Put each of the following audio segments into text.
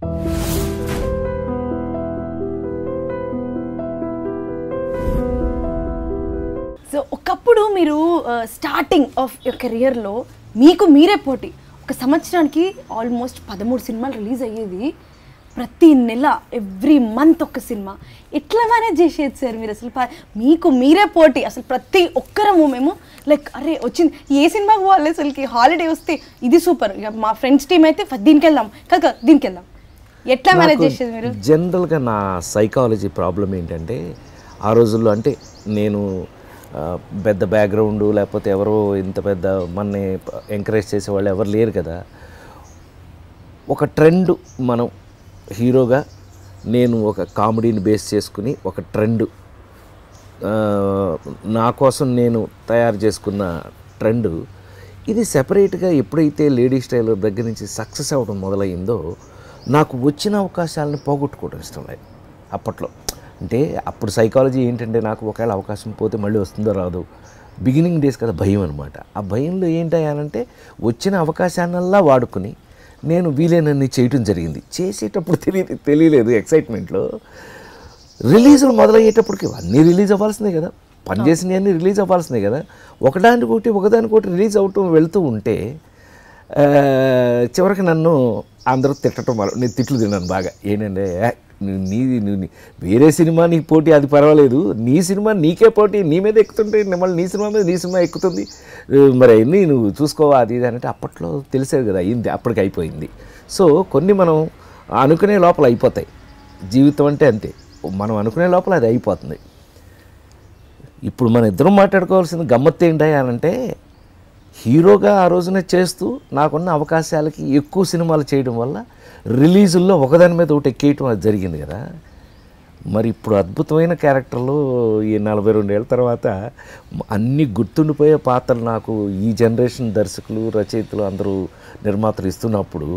So ఒకప్పుడు మీరు starting of your కెరియర్లో మీకు మీరే పోటీ, ఒక సంవత్సరానికి ఆల్మోస్ట్ 13 సినిమాలు రిలీజ్ అయ్యేది, ప్రతి నెల ఎవ్రీ మంత్ ఒక సినిమా. ఎట్లా మేనేజ్ చేసేది సార్ మీరు? అసలు మీకు మీరే పోటీ, అసలు ప్రతి ఒక్కరము మేము లైక్ అరే వచ్చింది ఏ సినిమాకి పోవాలి, అసలుకి హాలిడే వస్తే ఇది సూపర్, ఇక మా ఫ్రెండ్స్ టీమ్ అయితే దీనికి వెళ్దాం కదా దీనికి వెళ్దాం. ఎట్లా మేనేజ్ చేసేది మీరు? జనరల్గా నా సైకాలజీ ప్రాబ్లం ఏంటంటే, ఆ రోజుల్లో అంటే నేను పెద్ద బ్యాక్గ్రౌండ్ లేకపోతే ఎవరో ఇంత పెద్ద మనని ఎంకరేజ్ చేసేవాళ్ళు ఎవరు లేరు కదా. ఒక ట్రెండ్, మనం హీరోగా నేను ఒక కామెడీని బేస్ చేసుకుని ఒక ట్రెండ్ నా కోసం నేను తయారు చేసుకున్న ట్రెండ్ ఇది సెపరేట్గా ఎప్పుడైతే లేడీ స్టైల్ దగ్గర నుంచి సక్సెస్ అవ్వడం మొదలయ్యిందో నాకు వచ్చిన అవకాశాలను పోగొట్టుకోవడం ఇష్టం లేదు అప్పట్లో. అంటే అప్పుడు సైకాలజీ ఏంటంటే, నాకు ఒకవేళ అవకాశం పోతే మళ్ళీ వస్తుందో రాదు, బిగినింగ్ డేస్ కదా భయం అనమాట. ఆ భయంలో ఏంటయ్యానంటే వచ్చిన అవకాశాన్నల్లా వాడుకుని నేను వీలైనన్ని చేయటం జరిగింది. చేసేటప్పుడు తెలియలేదు ఎక్సైట్మెంట్లో. రిలీజులు మొదలయ్యేటప్పటికి అన్నీ రిలీజ్ అవ్వాల్సిందే కదా, పనిచేసినవన్నీ రిలీజ్ అవ్వాల్సిందే కదా. ఒకదానికొకటి రిలీజ్ అవటం వెళ్తూ ఉంటే చివరికి నన్ను అందరూ తిట్టడం నేను తిట్లు తిన్నాను బాగా. ఏంటంటే వేరే సినిమా నీకు పోటీ అది పర్వాలేదు, నీ సినిమా నీకే పోటీ, నీ మీద ఎక్కుతుంటే మళ్ళీ నీ సినిమా మీద నీ సినిమా ఎక్కుతుంది, మరి అన్నీ నువ్వు చూసుకోవా అది ఇది అంటే అప్పట్లో తెలిసేది కదా, అయింది అప్పటికి అయిపోయింది. సో కొన్ని మనం అనుకునే లోపల అయిపోతాయి, జీవితం అంటే అంతే, మనం అనుకునే లోపల అది అయిపోతుంది. ఇప్పుడు మన ఇద్దరం మాట్లాడుకోవాల్సిన గమ్మత్తు ఏంటంటే, హీరోగా ఆ రోజున చేస్తూ నాకున్న అవకాశాలకి ఎక్కువ సినిమాలు చేయడం వల్ల రిలీజుల్లో ఒకదాని మీద ఒకటి ఎక్కేయటం అది జరిగింది కదా. మరి ఇప్పుడు అద్భుతమైన క్యారెక్టర్లు ఈ 42 ఏళ్ళ తర్వాత అన్ని గుర్తుండిపోయే పాత్రలు నాకు ఈ జనరేషన్ దర్శకులు రచయితలు అందరూ నిర్మాతలు ఇస్తున్నప్పుడు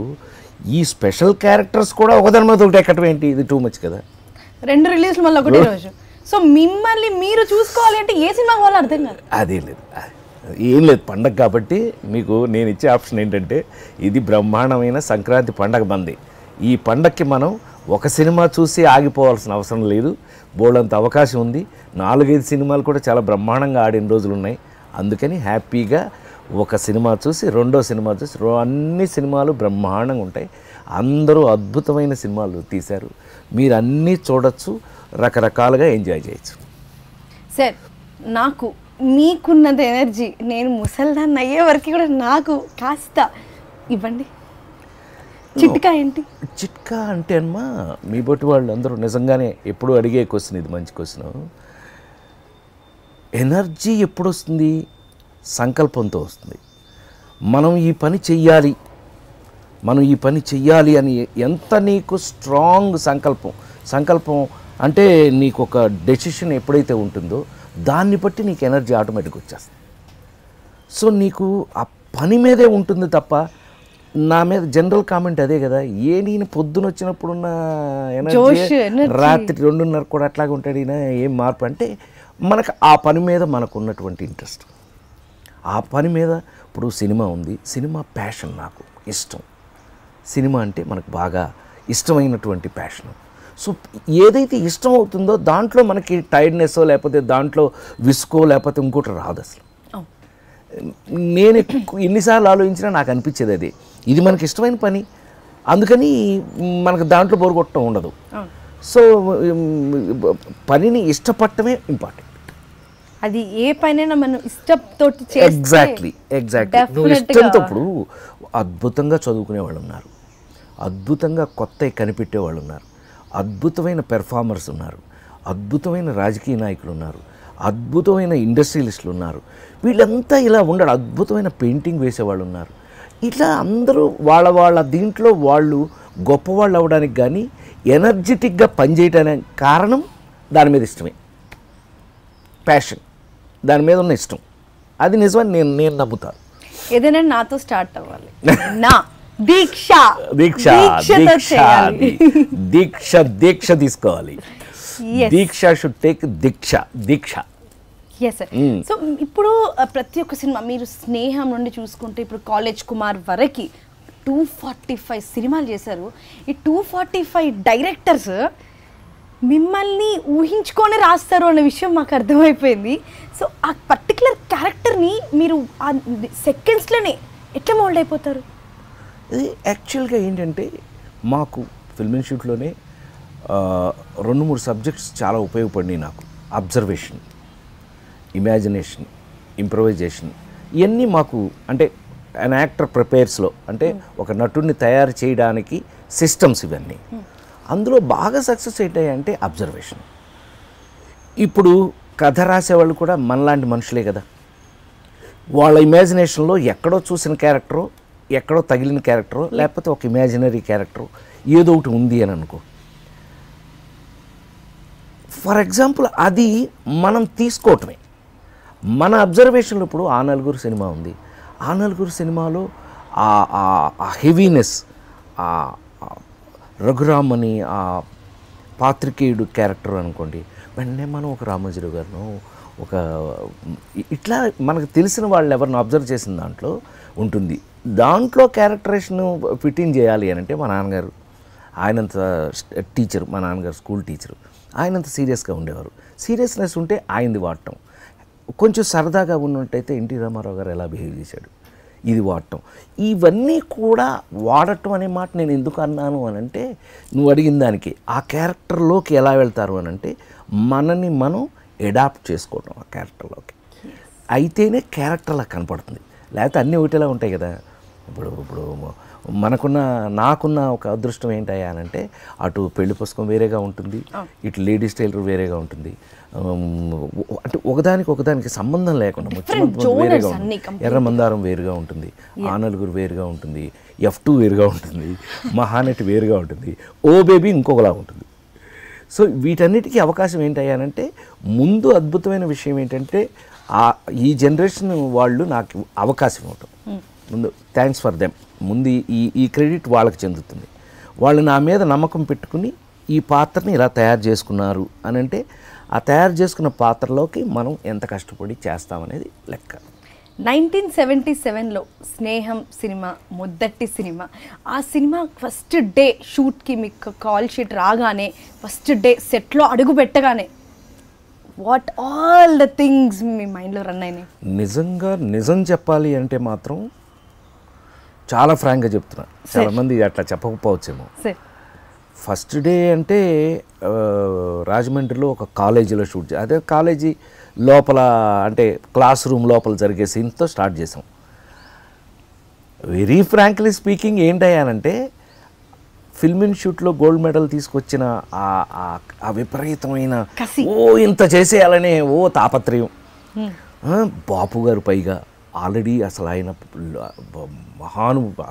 ఈ స్పెషల్ క్యారెక్టర్స్ కూడా ఒకదాని మీద ఒకటి ఎక్కడం ఏంటి, ఇది టూ మచ్ కదా. 2 రిలీజ్లు మళ్ళీ ఒకటే రోజు. సో మిమ్మల్ని మీరు చూసుకోవాలి అంటే ఏ సినిమా కావాలో అర్థం కాదు. అదే లేదు, ఏం లేదు. పండగ కాబట్టి మీకు నేను ఇచ్చే ఆప్షన్ ఏంటంటే, ఇది బ్రహ్మాండమైన సంక్రాంతి పండగ మంది. ఈ పండగకి మనం ఒక సినిమా చూసి ఆగిపోవాల్సిన అవసరం లేదు, బోల్డంత అవకాశం ఉంది. 4-5 సినిమాలు కూడా చాలా బ్రహ్మాండంగా ఆడిన రోజులు ఉన్నాయి. అందుకని హ్యాపీగా ఒక సినిమా చూసి రెండో సినిమా చూసి అన్ని సినిమాలు బ్రహ్మాండంగా ఉంటాయి. అందరూ అద్భుతమైన సినిమాలు తీశారు, మీరు అన్నీ చూడొచ్చు, రకరకాలుగా ఎంజాయ్ చేయొచ్చు. సార్ నాకు మీకున్నది ఎనర్జీ నేను ముసల్దాన్ని అయ్యే వరకు కూడా నాకు కాస్త ఇవ్వండి. చిట్కా ఏంటి? చిట్కా అంటే అమ్మా, మీ బట్టి వాళ్ళు అందరూ నిజంగానే ఎప్పుడు అడిగే క్వశ్చన్ ఇది, మంచి క్వశ్చన్. ఎనర్జీ ఎప్పుడు వస్తుంది? సంకల్పంతో వస్తుంది. మనం ఈ పని చెయ్యాలి అని ఎంత నీకు స్ట్రాంగ్ సంకల్పం అంటే నీకు ఒక డెసిషన్ ఎప్పుడైతే ఉంటుందో దాన్ని బట్టి నీకు ఎనర్జీ ఆటోమేటిక్గా వచ్చేస్తుంది. సో నీకు ఆ పని మీదే ఉంటుంది తప్ప, నా మీద జనరల్ కామెంట్ అదే కదా, నేను పొద్దున వచ్చినప్పుడున్న ఎనర్జీ రాత్రి 2:30 కూడా అట్లాగే ఉంటాడు ఈయన, ఏం మార్పు అంటే మనకు ఆ పని మీద మనకు ఉన్నటువంటి ఇంట్రెస్ట్, ఆ పని మీద. ఇప్పుడు సినిమా ఉంది, సినిమా ప్యాషన్, నాకు ఇష్టం, సినిమా అంటే మనకు బాగా ఇష్టమైనటువంటి ప్యాషన్. సో ఏదైతే ఇష్టం అవుతుందో దాంట్లో మనకి టైర్డ్నెస్ లేకపోతే దాంట్లో విసుకో లేకపోతే ఇంకోటి రాదు అసలు. నేను ఎన్నిసార్లు ఆలోచించినా నాకు అనిపించేది అదే, ఇది మనకి ఇష్టమైన పని, అందుకని మనకు దాంట్లో బోరు కొట్టడం ఉండదు. సో పనిని ఇష్టపడటమే ఇంపార్టెంట్. అది ఏ పనైనా మనం ఇష్టంతో ఎగ్జాక్ట్లీ నువ్వు ఇష్టంతో. ఇప్పుడు అద్భుతంగా చదువుకునే వాళ్ళు ఉన్నారు, అద్భుతంగా కొత్త కనిపెట్టేవాళ్ళు ఉన్నారు, అద్భుతమైన పెర్ఫార్మర్స్ ఉన్నారు, అద్భుతమైన రాజకీయ నాయకులు ఉన్నారు, అద్భుతమైన ఇండస్ట్రియలిస్టులు ఉన్నారు. వీళ్ళంతా ఇలా ఉండడు, అద్భుతమైన పెయింటింగ్ వేసేవాళ్ళు ఉన్నారు. ఇట్లా అందరూ వాళ్ళ దీంట్లో వాళ్ళు గొప్పవాళ్ళు అవ్వడానికి కానీ ఎనర్జెటిక్గా పనిచేయడానికి కారణం దాని మీద ఇష్టమే, ప్యాషన్, దాని మీద ఉన్న ఇష్టం. అది నిజమని నేను నమ్ముతాను. ఏదైనా నాతో స్టార్ట్ అవ్వాలి, నా దీక్ష తీసుకోవాలి. దీక్ష షుడ్ టేక్ దీక్ష. సో ఇప్పుడు ప్రతి ఒక్క సినిమా మీరు స్నేహం నుండి చూసుకుంటే ఇప్పుడు కాలేజ్ కుమార్ వరకు 245 సినిమాలు చేశారు. ఈ 245 డైరెక్టర్స్ మిమ్మల్ని ఊహించుకొని రాస్తారు అన్న విషయం మాకు అర్థమైపోయింది. సో ఆ పర్టికులర్ క్యారెక్టర్ని మీరు ఆ సెకండ్స్లోనే ఎట్లా మోల్డ్ అయిపోతారు? ఇది యాక్చువల్గా ఏంటంటే మాకు ఫిల్మ్ ఇన్స్టిట్యూట్లోనే 2-3 సబ్జెక్ట్స్ చాలా ఉపయోగపడినాయి నాకు. అబ్జర్వేషన్, ఇమాజినేషన్, ఇంప్రవైజేషన్, ఇవన్నీ మాకు అంటే అన్ యాక్టర్ ప్రిపేర్స్లో అంటే ఒక నటుడిని తయారు చేయడానికి సిస్టమ్స్ ఇవన్నీ. అందులో బాగా సక్సెస్ ఏంటంటే అబ్జర్వేషన్. ఇప్పుడు కథ రాసేవాళ్ళు కూడా మనలాంటి మనుషులే కదా. వాళ్ళ ఇమాజినేషన్లో ఎక్కడో చూసిన క్యారెక్టరు, ఎక్కడో తగిలిన క్యారెక్టరు, లేకపోతే ఒక ఇమాజినరీ క్యారెక్టరు ఏదో ఒకటి ఉంది అని అనుకో. ఫర్ ఎగ్జాంపుల్ అది మనం తీసుకోవటమే. మన అబ్జర్వేషన్లో ఇప్పుడు ఆ నలుగురు సినిమా ఉంది. ఆ నలుగురు సినిమాలో ఆ హెవీనెస్, ఆ రఘురామ్ అని ఆ పాత్రికేయుడు క్యారెక్టర్ అనుకోండి, వెంటనే మనం ఒక రామోజీరావు గారిను ఒక ఇట్లా మనకు తెలిసిన వాళ్ళు ఎవరిని అబ్జర్వ్ చేసిన దాంట్లో ఉంటుంది. దాంట్లో క్యారెక్టరేషన్ ఫిట్టింగ్ చేయాలి అని అంటే మా నాన్నగారు ఆయనంత టీచరు, మా నాన్నగారు స్కూల్ టీచరు, ఆయనంత సీరియస్గా ఉండేవారు. సీరియస్నెస్ ఉంటే ఆయనది వాడటం, కొంచెం సరదాగా ఉన్నట్టయితే ఎన్టీ రామారావు గారు ఎలా బిహేవ్ చేశాడు ఇది వాడటం. ఇవన్నీ కూడా వాడటం అనే మాట నేను ఎందుకు అన్నాను అని అంటే, నువ్వు అడిగిన దానికి ఆ క్యారెక్టర్లోకి ఎలా వెళ్తారు అని అంటే మనని మనం అడాప్ట్ చేసుకోవటం ఆ క్యారెక్టర్లోకి అయితేనే క్యారెక్టర్లా కనపడుతుంది. లేకపోతే అన్నీ ఒకటిలా ఉంటాయి కదా. ఇప్పుడు నాకున్న ఒక అదృష్టం ఏంటయ్యా అని అంటే, అటు పెళ్లి పుస్తకం వేరేగా ఉంటుంది, ఇటు లేడీస్ టైలర్ వేరేగా ఉంటుంది. అంటే ఒకదానికి సంబంధం లేకుండా ముఖ్యమంత్రి వేరేగా ఉంటుంది, ఎర్ర మందారం వేరుగా ఉంటుంది, ఆ నలుగురు వేరుగా ఉంటుంది, F2 వేరుగా ఉంటుంది, మహానటి వేరుగా ఉంటుంది, ఓ బేబీ ఇంకొకలా ఉంటుంది. సో వీటన్నిటికీ అవకాశం ఏంటయ్యానంటే, ముందు అద్భుతమైన విషయం ఏంటంటే ఈ జనరేషన్ వాళ్ళు నాకు అవకాశం ఇవ్వటం. ముందు థ్యాంక్స్ ఫర్ దెమ్. ముందు ఈ క్రెడిట్ వాళ్ళకి చెందుతుంది. వాళ్ళు నా మీద నమ్మకం పెట్టుకుని ఈ పాత్రని ఇలా తయారు చేసుకున్నారు అని అంటే, ఆ తయారు చేసుకున్న పాత్రలోకి మనం ఎంత కష్టపడి చేస్తామనేది లెక్క. 1977లో స్నేహం సినిమా మొదటి సినిమా. ఆ సినిమా ఫస్ట్ డే షూట్కి మీకు కాల్ షీట్ రాగానే, ఫస్ట్ డే సెట్లో అడుగు పెట్టగానే వాట్ ఆల్ ద థింగ్స్ మీ మైండ్లో రన్ అయినాయి? నిజం చెప్పాలి అంటే మాత్రం చాలా ఫ్రాంక్గా చెప్తున్నా. చాలామంది అట్లా చెప్పకపోవచ్చేమో. ఫస్ట్ డే అంటే రాజమండ్రిలో ఒక కాలేజీలో షూట్ అదే కాలేజీ లోపల అంటే క్లాస్ రూమ్ లోపల జరిగే సీన్తో స్టార్ట్ చేసాం. వెరీ ఫ్రాంక్లీ స్పీకింగ్ ఏంటయ్యానంటే, ఫిల్మ్ ఇన్స్టిట్యూట్లో గోల్డ్ మెడల్ తీసుకొచ్చిన ఆ విపరీతమైన ఇంత చేసేయాలనే తాపత్రయం. బాపు గారు పైగా ఆల్రెడీ అసలు ఆయన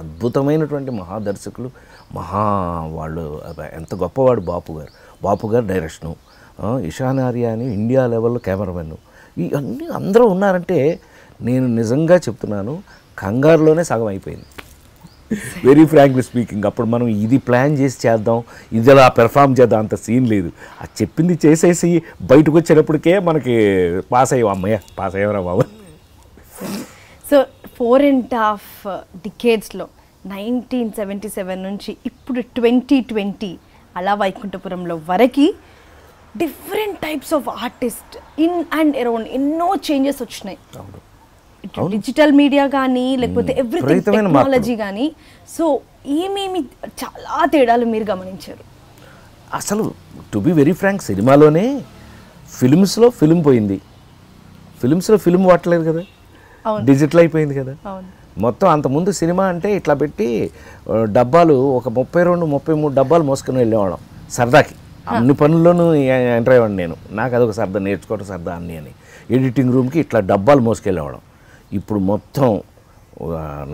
అద్భుతమైనటువంటి మహాదర్శకులు, వాళ్ళు ఎంత గొప్పవాడు బాపు గారు డైరెక్షను, ఇషాన్ ఆర్య అని ఇండియా లెవెల్లో కెమెరామెన్, ఇవన్నీ అందరూ ఉన్నారంటే నేను నిజంగా చెప్తున్నాను కంగారులోనే సగం అయిపోయింది. Very frankly speaking. అప్పుడు మనం ఇది ప్లాన్ చేసి చేద్దాం, ఇది అలా పెర్ఫామ్ చేద్దాం అంత సీన్ లేదు. అది చెప్పింది చేసేసి బయటకు వచ్చేటప్పటికే మనకి పాస్ అయ్యాం. అమ్మయ్య పాస్ అయ్యారా బాబు. సో 4.5 డికేడ్స్లో 1977 నుంచి ఇప్పుడు 2020 అలా వైకుంఠపురంలో వరకు different types of artist in and around ఎన్నో చేంజెస్ వచ్చినాయి. డిజిటల్ మీడియా కానీ లేకపోతే ఎవ్రీథింగ్ టెక్నాలజీ కానీ. సో ఏమేమి చాలా తేడాలు మీరు గమనించారు? అసలు టు బి వెరీ ఫ్రాంక్, సినిమాలోనే ఫిల్మ్స్లో ఫిల్మ్ పోయింది, ఫిల్మ్స్లో ఫిల్మ్ వాడలేదు కదా, డిజిటల్ అయిపోయింది కదా మొత్తం. అంతకుముందు సినిమా అంటే ఇట్లా పెట్టి డబ్బాలు ఒక 32-33 డబ్బాలు మోసుకొని వెళ్ళేవాళ్ళం సరదాకి. అన్ని పనుల్లోనూ ఎంటర్ అయ్యేవాడిని నేను. నాకు అదొక సరదా, నేర్చుకోవడం సరదా అన్నీ అని. ఎడిటింగ్ రూమ్కి ఇట్లా డబ్బాలు మోసుకెళ్ళేవాళ్ళం. ఇప్పుడు మొత్తం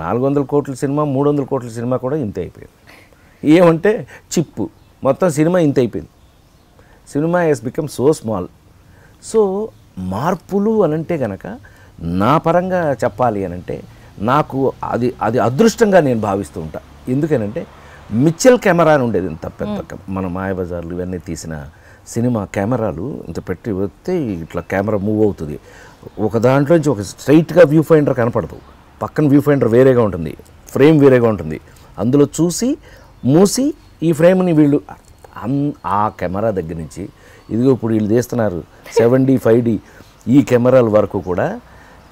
400 కోట్ల సినిమా, 300 కోట్ల సినిమా కూడా ఇంతే అయిపోయింది. ఏమంటే చిప్పు మొత్తం సినిమా ఇంత అయిపోయింది. Cinema has become so small. So మార్పులు అనంటే కనుక నా పరంగా చెప్పాలి అనంటే నాకు అది అదృష్టంగా నేను భావిస్తూ ఉంటా. ఎందుకనంటే మిచెల్ కెమెరా అని ఉండేది, ఇంత పెద్ద మన మాయాబజార్లు ఇవన్నీ తీసిన సినిమా కెమెరాలు ఇంత పెట్టి వస్తే ఇట్లా కెమెరా మూవ్ అవుతుంది. ఒక దాంట్లోంచి ఒక స్ట్రైట్గా వ్యూ ఫైండర్ కనపడదు, పక్కన వ్యూ ఫైండర్ వేరేగా ఉంటుంది, ఫ్రేమ్ వేరేగా ఉంటుంది, అందులో చూసి మూసి ఈ ఫ్రేమ్ని వీళ్ళు ఆ కెమెరా దగ్గర నుంచి ఇదిగో ఇప్పుడు వీళ్ళు తీస్తున్నారు 7D 5D ఈ కెమెరాల వరకు కూడా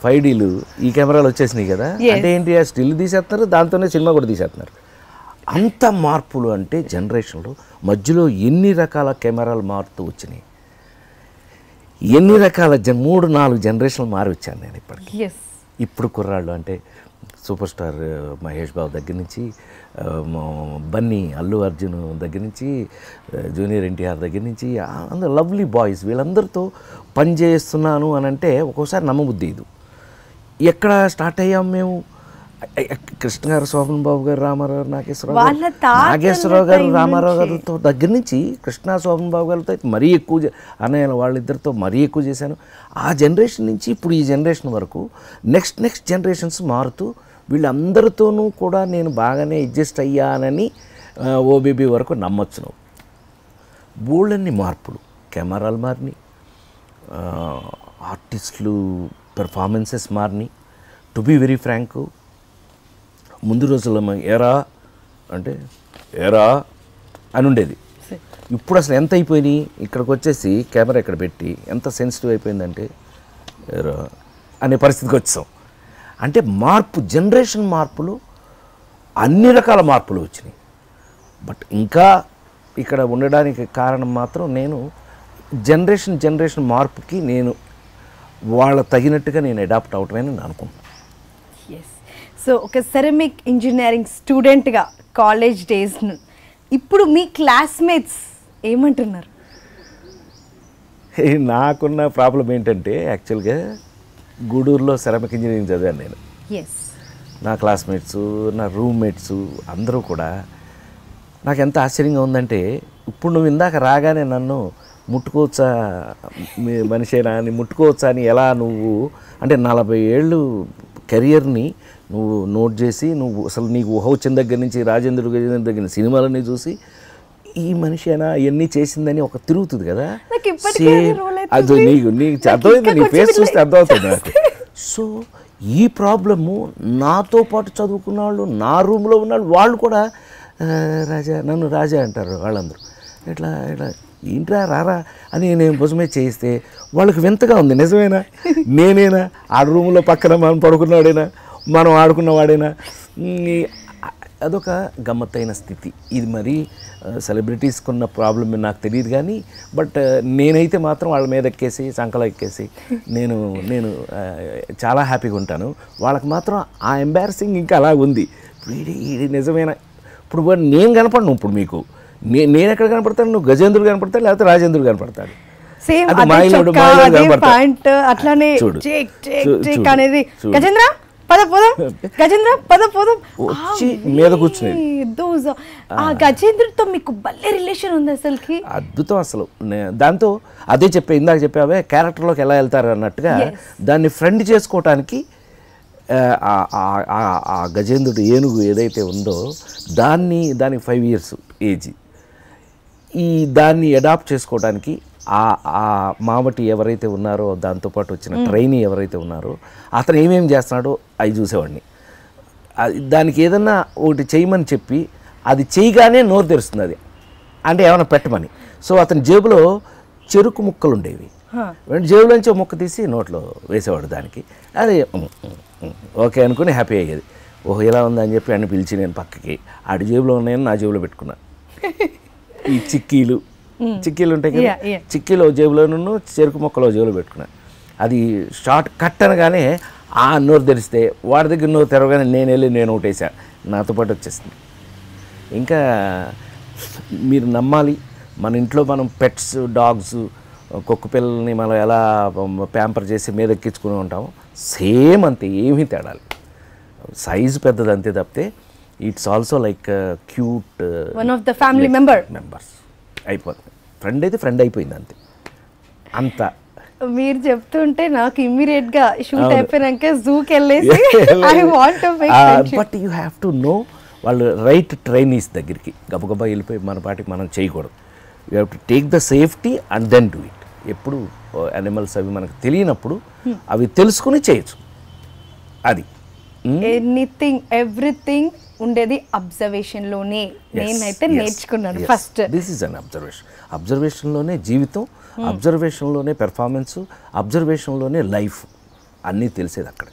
5Dలు ఈ కెమెరాలు వచ్చేసినాయి కదా, అంటే ఏంటి ఆ స్టిల్ తీసేస్తున్నారు, దాంతోనే సినిమా కూడా తీసేస్తున్నారు. అంత మార్పులు అంటే జనరేషన్లో మధ్యలో ఎన్ని రకాల కెమెరాలు మారుతూ వచ్చినాయి, ఎన్ని రకాల 3-4 జనరేషన్లు మారి వచ్చాను నేను ఇప్పటికి. ఇప్పుడు కుర్రాళ్ళు అంటే సూపర్ స్టార్ మహేష్ బాబు దగ్గర నుంచి బన్నీ అల్లు అర్జున్ దగ్గర నుంచి జూనియర్ ఎన్టీఆర్ దగ్గర నుంచి అందరూ లవ్లీ బాయ్స్ వీళ్ళందరితో పనిచేస్తున్నాను అని అంటే ఒక్కోసారి నమ్మబుద్ధి ఇది. ఎక్కడ స్టార్ట్ అయ్యాం మేము, కృష్ణ గారు, శోభన్ బాబు గారు, రామారావు, నాగేశ్వరరావు గారు, రామారావు గారితో దగ్గర నుంచి కృష్ణ, శోభన్ బాబు గారితో మరీ ఎక్కువ అన్నయ్య వాళ్ళిద్దరితో మరీ ఎక్కువ చేశాను. ఆ జనరేషన్ నుంచి ఇప్పుడు ఈ జనరేషన్ వరకు నెక్స్ట్ జనరేషన్స్ మారుతూ వీళ్ళందరితోనూ కూడా నేను బాగానే అడ్జస్ట్ అయ్యానని ఓబీబీ వరకు నమ్మొచ్చు. నువ్వు బోళ్ళన్ని మార్పులు, కెమెరాలు మారినాయి, ఆర్టిస్టులు పెర్ఫార్మెన్సెస్ మారినాయి. టు బీ వెరీ ఫ్రాంక్, ముందు రోజుల్లో ఏరా అంటే ఏరా అని ఉండేది. ఇప్పుడు అసలు ఎంత అయిపోయినాయి, ఇక్కడికి వచ్చేసి కెమెరా ఇక్కడ పెట్టి ఎంత సెన్సిటివ్ అయిపోయిందంటే ఏరా అనే పరిస్థితికి వచ్చాం. అంటే మార్పు, జనరేషన్ మార్పులు, అన్ని రకాల మార్పులు వచ్చినాయి. బట్ ఇంకా ఇక్కడ ఉండడానికి కారణం మాత్రం నేను జనరేషన్ మార్పుకి నేను వాళ్ళ తగినట్టుగా నేను అడాప్ట్ అవటమే నేను అనుకుంటున్నాను. సో ఒక సెరమిక్ ఇంజనీరింగ్ స్టూడెంట్గా కాలేజ్ డేస్ ఇప్పుడు మీ క్లాస్మేట్స్ ఏమంటున్నారు? నాకున్న ప్రాబ్లం ఏంటంటే యాక్చువల్గా గూడూరులో సెరమిక్ ఇంజనీరింగ్ చదివాను నేను. నా క్లాస్మేట్స్, నా రూమ్మేట్స్ అందరూ కూడా నాకు ఎంత ఆశ్చర్యంగా ఉందంటే, ఇప్పుడు నువ్వు ఇందాక రాగానే నన్ను ముట్టుకోవచ్చా మనిషేనా అని ముట్టుకోవచ్చా అని ఎలా నువ్వు అంటే 40 ఏళ్ళు కెరియర్ని నువ్వు నోట్ చేసి నువ్వు అసలు నీకు ఊహ వచ్చిన దగ్గర నుంచి రాజేంద్ర దగ్గర సినిమాలన్నీ చూసి ఈ మనిషేనా ఇవన్నీ చేసిందని ఒక తిరుగుతుంది కదా, అది నీకు అర్థమైంది, నీ ఫేస్ చూస్తే అర్థమవుతుంది నాకు. సో ఈ ప్రాబ్లము నాతో పాటు చదువుకున్న వాళ్ళు, నా రూమ్లో ఉన్న వాళ్ళు కూడా రాజా, నన్ను రాజా అంటారు వాళ్ళందరూ. ఇట్లా ఏంట్రా రారా అని నేను భుజమే చేయిస్తే వాళ్ళకి వింతగా ఉంది. నిజమేనా, నేనేనా ఆ రూమ్లో పక్కన మనం పడుకున్నవాడేనా, మనం ఆడుకున్నవాడేనా? అదొక గమ్మత్తైన స్థితి. ఇది మరి సెలబ్రిటీస్కి ఉన్న ప్రాబ్లం నాకు తెలియదు కానీ, బట్ నేనైతే మాత్రం వాళ్ళ మీద ఎక్కేసి సంకలో ఎక్కేసి నేను చాలా హ్యాపీగా ఉంటాను. వాళ్ళకి మాత్రం ఆ ఎంబారసింగ్ ఇంకా అలా ఉంది. ఇది నిజమేనా? ఇప్పుడు నేను కనపడను, ఇప్పుడు మీకు నేను ఎక్కడ కనపడతాను? నువ్వు గజేంద్రుడు కనపడతాడు, లేకపోతే రాజేంద్రుడు కనపడతాడు. వచ్చి మీద కూర్చుని గజేంద్రుడితో మీకు భలే రిలేషన్ ఉంది అసలుకి, అద్భుతం. అసలు దాంతో అదే ఇందాక చెప్పావే క్యారెక్టర్లోకి ఎలా వెళ్తారు అన్నట్టుగా దాన్ని ఫ్రెండ్ చేసుకోవటానికి ఆ గజేంద్రుడు ఏనుగు ఏదైతే ఉందో దానికి 5 years ఏజ్, దాన్ని అడాప్ట్ చేసుకోవడానికి ఆ మావటి ఎవరైతే ఉన్నారో దాంతోపాటు వచ్చిన ట్రైనీ ఎవరైతే ఉన్నారో అతను ఏమేమి చేస్తున్నాడో అవి చూసేవాడిని. దానికి ఏదన్నా ఒకటి చేయమని చెప్పి అది చేయగానే నోరు తెరుస్తుంది, అది అంటే ఏమైనా పెట్టమని. సో అతని జేబులో చెరుకు ముక్కలు ఉండేవి, జేబులోంచి ఒక ముక్క తీసి నోట్లో వేసేవాడు దానికి. అది ఓకే అనుకుని హ్యాపీ అయ్యేది. ఓహో ఇలా ఉందని చెప్పి అని పిలిచి నేను పక్కకి ఆడి జేబులో ఉన్నాయని నా జేబులో పెట్టుకున్నా. ఈ చిక్కీలు ఉంటాయి కదా, చిక్కీలో జేబులోనూ చెరుకు మొక్కలో జేబులో పెట్టుకున్నా. అది షార్ట్ కట్ అనగానే ఆ నోరు తెరిస్తే వాడి దగ్గర నోరు తెరవగానే నేను ఒకటేసా, నాతో పాటు వచ్చేసింది. ఇంకా మీరు నమ్మాలి, మన ఇంట్లో మనం పెట్స్, డాగ్స్, కుక్క పిల్లల్ని మనం ఎలా ప్యాంపర్ చేసి మీద ఎక్కించుకుని ఉంటాము, సేమ్ అంతే, ఏమీ తేడాలి. సైజు పెద్దది అంతే తప్పితే it's also like cute one of the family members అయిపోతుంది. ఫ్రెండ్ అయితే ఫ్రెండ్ అయిపోయింది అంతే. అంత మీరు చెప్తుంటే నాకు ఇమ్మీడియట్ గా షూట్ అయిపోయాక జూకి వెళ్ళేసి I want to make friendship. But you have to know వాళ్ళు రైట్ ట్రైనీస్ దగ్గరికి గబగబా వెళ్ళిపోయి మన పాటికి మనం చేయకూడదు. You have to take the safety and then do it. ఎప్పుడు యానిమల్స్ అవి మనకు తెలియనప్పుడు అవి తెలుసుకుని చేయొచ్చు. అది ఎవ్రీథింగ్ ఉండేది అబ్జర్వేషన్లోనే నేనైతే నేర్చుకున్నాను ఫస్ట్. దిస్ ఈజ్ అన్ అబ్జర్వేషన్లోనే జీవితం, అబ్జర్వేషన్లోనే పెర్ఫార్మెన్స్, అబ్జర్వేషన్లోనే లైఫ్ అన్నీ తెలిసేది అక్కడ.